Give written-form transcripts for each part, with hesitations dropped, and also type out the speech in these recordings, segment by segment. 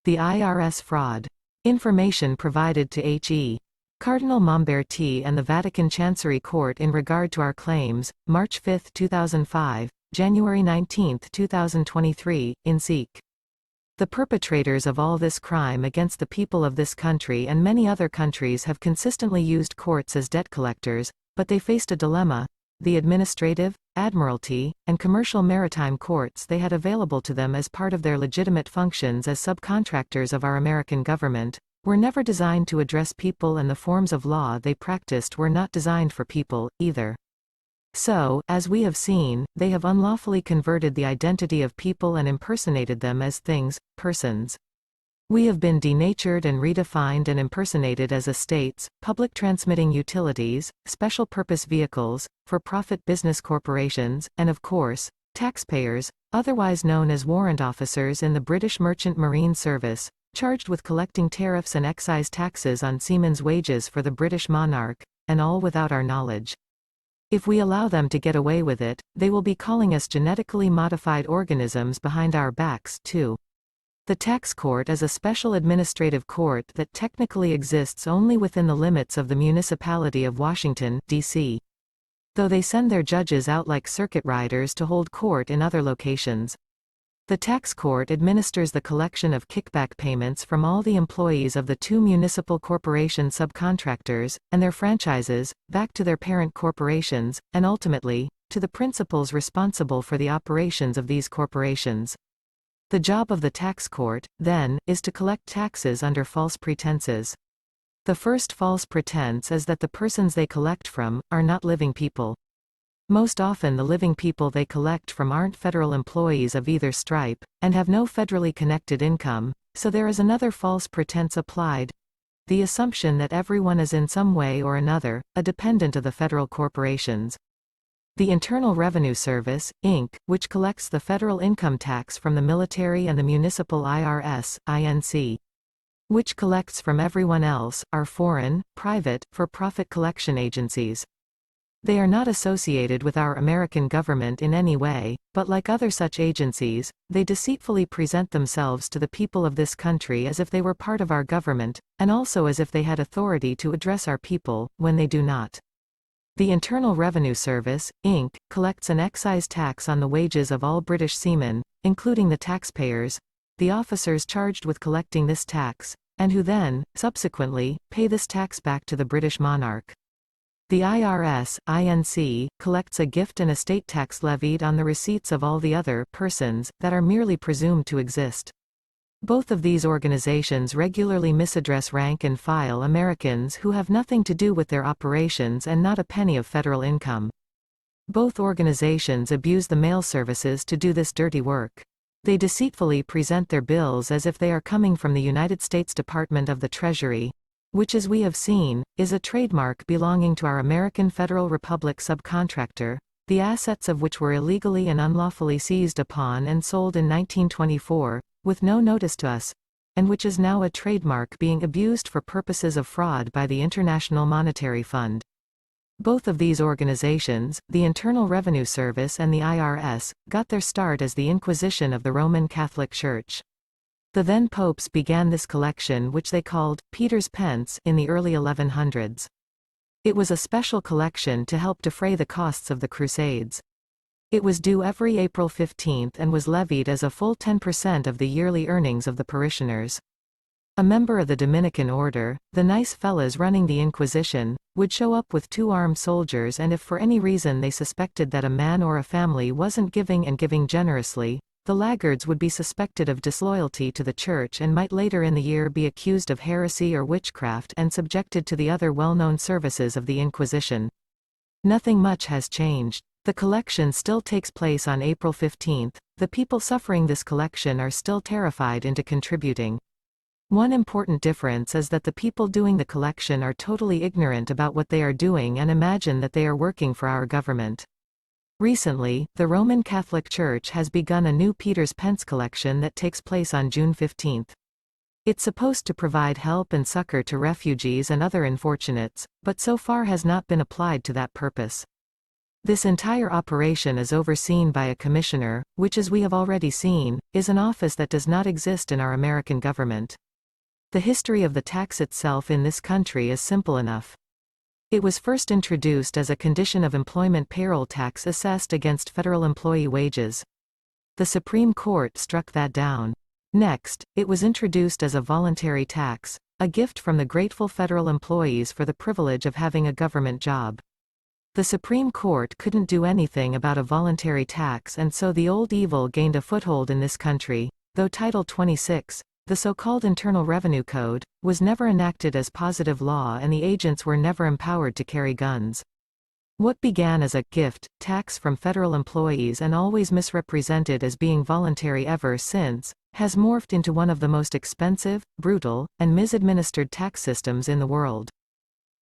The IRS fraud. Information provided to H.E. Cardinal Mamberti and the Vatican Chancery Court in regard to our claims, March 5, 2005, January 19, 2023, in Seek. The perpetrators of all this crime against the people of this country and many other countries have consistently used courts as debt collectors, but they faced a dilemma. The administrative, Admiralty, and Commercial Maritime Courts they had available to them as part of their legitimate functions as subcontractors of our American government, were never designed to address people, and the forms of law they practiced were not designed for people, either. So, as we have seen, they have unlawfully converted the identity of people and impersonated them as things, persons. We have been denatured and redefined and impersonated as estates, public transmitting utilities, special purpose vehicles, for-profit business corporations, and of course, taxpayers, otherwise known as warrant officers in the British Merchant Marine Service, charged with collecting tariffs and excise taxes on seamen's wages for the British monarch, and all without our knowledge. If we allow them to get away with it, they will be calling us genetically modified organisms behind our backs, too. The tax court is a special administrative court that technically exists only within the limits of the Municipality of Washington, D.C. Though they send their judges out like circuit riders to hold court in other locations. The tax court administers the collection of kickback payments from all the employees of the two Municipal Corporation Subcontractors, and their franchises, back to their parent corporations, and ultimately, to the principals responsible for the operations of these corporations. The job of the tax court, then, is to collect taxes under false pretenses. The first false pretense is that the persons they collect from are not living people. Most often the living people they collect from aren't federal employees of either stripe, and have no federally connected income, so there is another false pretense applied. The assumption that everyone is in some way or another, a dependent of the federal corporations. The Internal Revenue Service, Inc., which collects the federal income tax from the military, and the municipal IRS, INC, which collects from everyone else, are foreign, private, for-profit collection agencies. They are not associated with our American government in any way, but like other such agencies, they deceitfully present themselves to the people of this country as if they were part of our government, and also as if they had authority to address our people, when they do not. The Internal Revenue Service, Inc., collects an excise tax on the wages of all British seamen, including the taxpayers, the officers charged with collecting this tax, and who then, subsequently, pay this tax back to the British monarch. The IRS, INC, collects a gift and estate tax levied on the receipts of all the other persons that are merely presumed to exist. Both of these organizations regularly misaddress rank and file Americans who have nothing to do with their operations and not a penny of federal income. Both organizations abuse the mail services to do this dirty work. They deceitfully present their bills as if they are coming from the United States Department of the Treasury, which, as we have seen, is a trademark belonging to our American Federal Republic subcontractor, the assets of which were illegally and unlawfully seized upon and sold in 1924, with no notice to us, and which is now a trademark being abused for purposes of fraud by the International Monetary Fund. Both of these organizations, the Internal Revenue Service and the IRS, got their start as the Inquisition of the Roman Catholic Church. The then popes began this collection, which they called Peter's Pence, in the early 1100s. It was a special collection to help defray the costs of the Crusades. It was due every April 15 and was levied as a full 10% of the yearly earnings of the parishioners. A member of the Dominican order, the nice fellas running the Inquisition, would show up with 2 armed soldiers, and if for any reason they suspected that a man or a family wasn't giving and giving generously, the laggards would be suspected of disloyalty to the church and might later in the year be accused of heresy or witchcraft and subjected to the other well-known services of the Inquisition. Nothing much has changed. The collection still takes place on April 15. The people suffering this collection are still terrified into contributing. One important difference is that the people doing the collection are totally ignorant about what they are doing and imagine that they are working for our government. Recently, the Roman Catholic Church has begun a new Peter's Pence collection that takes place on June 15. It's supposed to provide help and succor to refugees and other unfortunates, but so far has not been applied to that purpose. This entire operation is overseen by a commissioner, which, as we have already seen, is an office that does not exist in our American government. The history of the tax itself in this country is simple enough. It was first introduced as a condition of employment payroll tax assessed against federal employee wages. The Supreme Court struck that down. Next, it was introduced as a voluntary tax, a gift from the grateful federal employees for the privilege of having a government job. The Supreme Court couldn't do anything about a voluntary tax, and so the old evil gained a foothold in this country, though Title 26, the so-called Internal Revenue Code, was never enacted as positive law and the agents were never empowered to carry guns. What began as a gift tax from federal employees and always misrepresented as being voluntary ever since, has morphed into one of the most expensive, brutal, and misadministered tax systems in the world.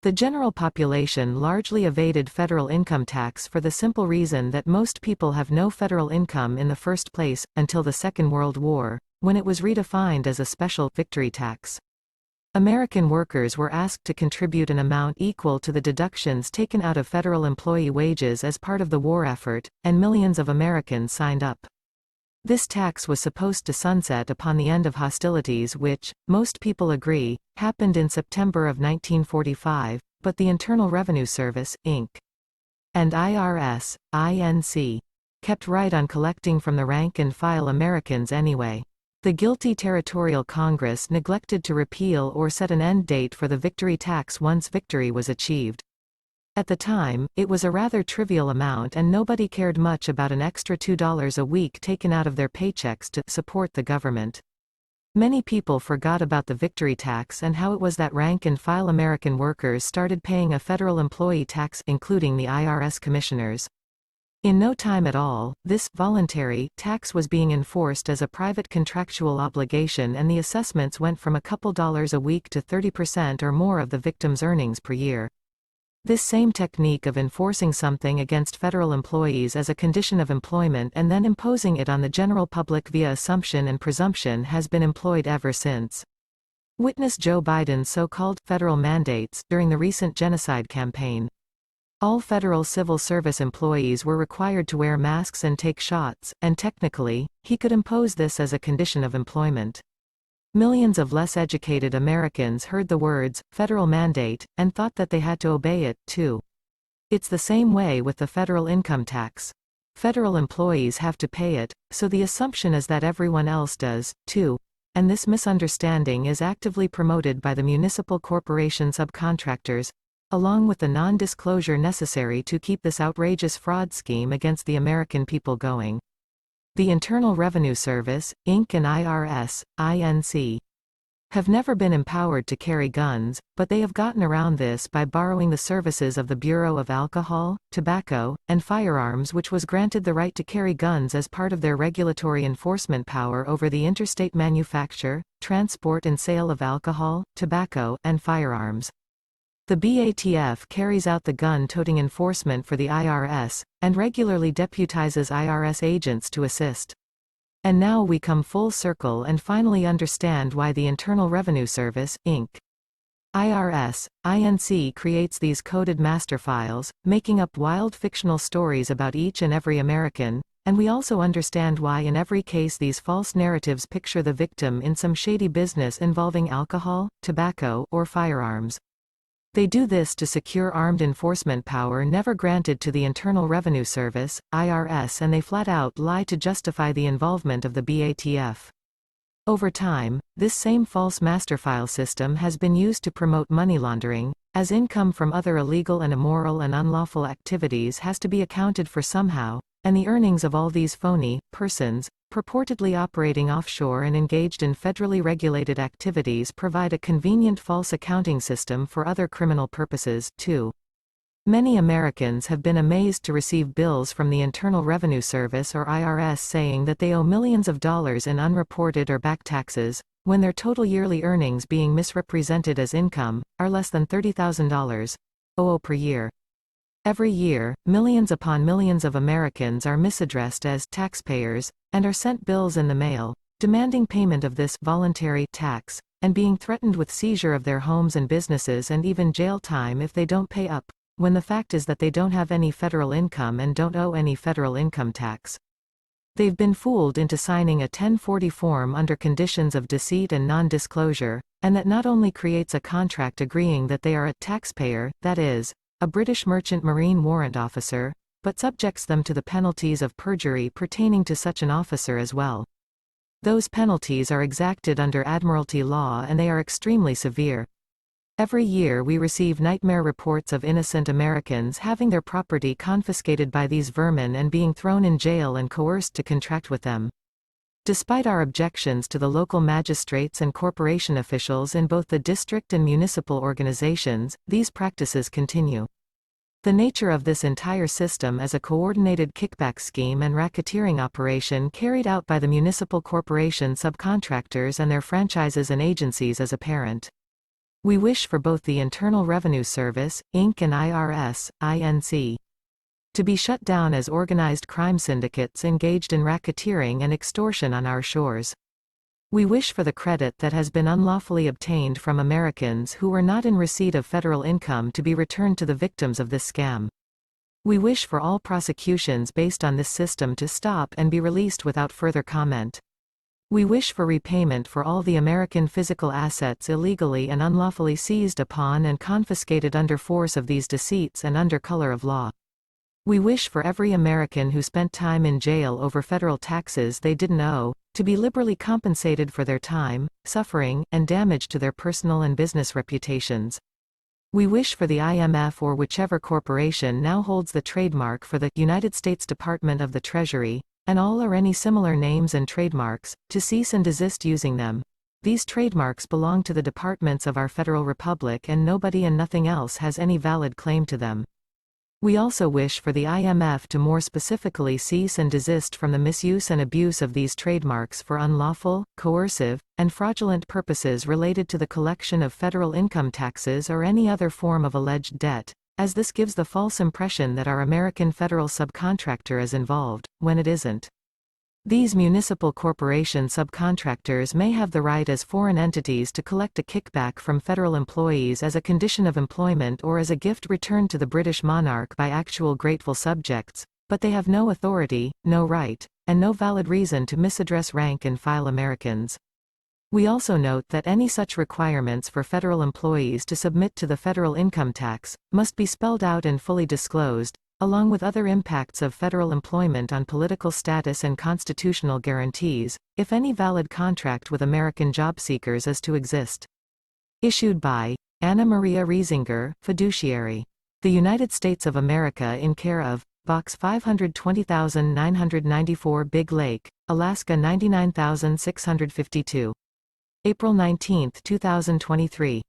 The general population largely evaded federal income tax for the simple reason that most people have no federal income in the first place, until the Second World War, when it was redefined as a special victory tax. American workers were asked to contribute an amount equal to the deductions taken out of federal employee wages as part of the war effort, and millions of Americans signed up. This tax was supposed to sunset upon the end of hostilities which, most people agree, happened in September of 1945, but the Internal Revenue Service, Inc. and IRS, Inc. kept right on collecting from the rank-and-file Americans anyway. The guilty territorial Congress neglected to repeal or set an end date for the victory tax once victory was achieved. At the time, it was a rather trivial amount and nobody cared much about an extra $2 a week taken out of their paychecks to support the government. Many people forgot about the victory tax and how it was that rank-and-file American workers started paying a federal employee tax, including the IRS commissioners. In no time at all, this voluntary tax was being enforced as a private contractual obligation and the assessments went from a couple dollars a week to 30% or more of the victim's earnings per year. This same technique of enforcing something against federal employees as a condition of employment and then imposing it on the general public via assumption and presumption has been employed ever since. Witness Joe Biden's so-called federal mandates during the recent genocide campaign. All federal civil service employees were required to wear masks and take shots, and technically, he could impose this as a condition of employment. Millions of less educated Americans heard the words, federal mandate, and thought that they had to obey it, too. It's the same way with the federal income tax. Federal employees have to pay it, so the assumption is that everyone else does, too. And this misunderstanding is actively promoted by the Municipal Corporation Subcontractors, along with the non-disclosure necessary to keep this outrageous fraud scheme against the American people going. The Internal Revenue Service, Inc. and IRS, Inc. have never been empowered to carry guns, but they have gotten around this by borrowing the services of the Bureau of Alcohol, Tobacco, and Firearms, which was granted the right to carry guns as part of their regulatory enforcement power over the interstate manufacture, transport and sale of alcohol, tobacco, and firearms. The BATF carries out the gun-toting enforcement for the IRS, and regularly deputizes IRS agents to assist. And now we come full circle and finally understand why the Internal Revenue Service, Inc. IRS, Inc. creates these coded master files, making up wild fictional stories about each and every American, and we also understand why in every case these false narratives picture the victim in some shady business involving alcohol, tobacco, or firearms. They do this to secure armed enforcement power never granted to the Internal Revenue Service, IRS, and they flat out lie to justify the involvement of the BATF. Over time, this same false master file system has been used to promote money laundering, as income from other illegal and immoral and unlawful activities has to be accounted for somehow, and the earnings of all these phony persons, purportedly operating offshore and engaged in federally regulated activities, provide a convenient false accounting system for other criminal purposes, too. Many Americans have been amazed to receive bills from the Internal Revenue Service or IRS saying that they owe millions of dollars in unreported or back taxes, when their total yearly earnings, being misrepresented as income, are less than $30,000 per year. Every year, millions upon millions of Americans are misaddressed as taxpayers, and are sent bills in the mail, demanding payment of this voluntary tax, and being threatened with seizure of their homes and businesses and even jail time if they don't pay up. when the fact is that they don't have any federal income and don't owe any federal income tax. They've been fooled into signing a 1040 form under conditions of deceit and non-disclosure, and that not only creates a contract agreeing that they are a taxpayer, that is, a British merchant marine warrant officer, but subjects them to the penalties of perjury pertaining to such an officer as well. Those penalties are exacted under Admiralty law and they are extremely severe. Every year we receive nightmare reports of innocent Americans having their property confiscated by these vermin and being thrown in jail and coerced to contract with them. Despite our objections to the local magistrates and corporation officials in both the district and municipal organizations, these practices continue. The nature of this entire system is a coordinated kickback scheme and racketeering operation carried out by the Municipal Corporation Subcontractors and their franchises and agencies is apparent. We wish for both the Internal Revenue Service, Inc. and IRS, Inc. to be shut down as organized crime syndicates engaged in racketeering and extortion on our shores. We wish for the credit that has been unlawfully obtained from Americans who were not in receipt of federal income to be returned to the victims of this scam. We wish for all prosecutions based on this system to stop and be released without further comment. We wish for repayment for all the American physical assets illegally and unlawfully seized upon and confiscated under force of these deceits and under color of law. We wish for every American who spent time in jail over federal taxes they didn't owe, to be liberally compensated for their time, suffering, and damage to their personal and business reputations. We wish for the IMF or whichever corporation now holds the trademark for the United States Department of the Treasury, and all or any similar names and trademarks, to cease and desist using them. These trademarks belong to the departments of our federal republic and nobody and nothing else has any valid claim to them. We also wish for the IMF to more specifically cease and desist from the misuse and abuse of these trademarks for unlawful, coercive, and fraudulent purposes related to the collection of federal income taxes or any other form of alleged debt, as this gives the false impression that our American federal subcontractor is involved, when it isn't. These municipal corporation subcontractors may have the right as foreign entities to collect a kickback from federal employees as a condition of employment or as a gift returned to the British monarch by actual grateful subjects, but they have no authority, no right, and no valid reason to misaddress rank and file Americans. We also note that any such requirements for federal employees to submit to the federal income tax must be spelled out and fully disclosed, along with other impacts of federal employment on political status and constitutional guarantees, if any valid contract with American job seekers is to exist. Issued by Anna Maria Riesinger, Fiduciary. The United States of America in care of Box 520994 Big Lake, Alaska 99652. April 19, 2023.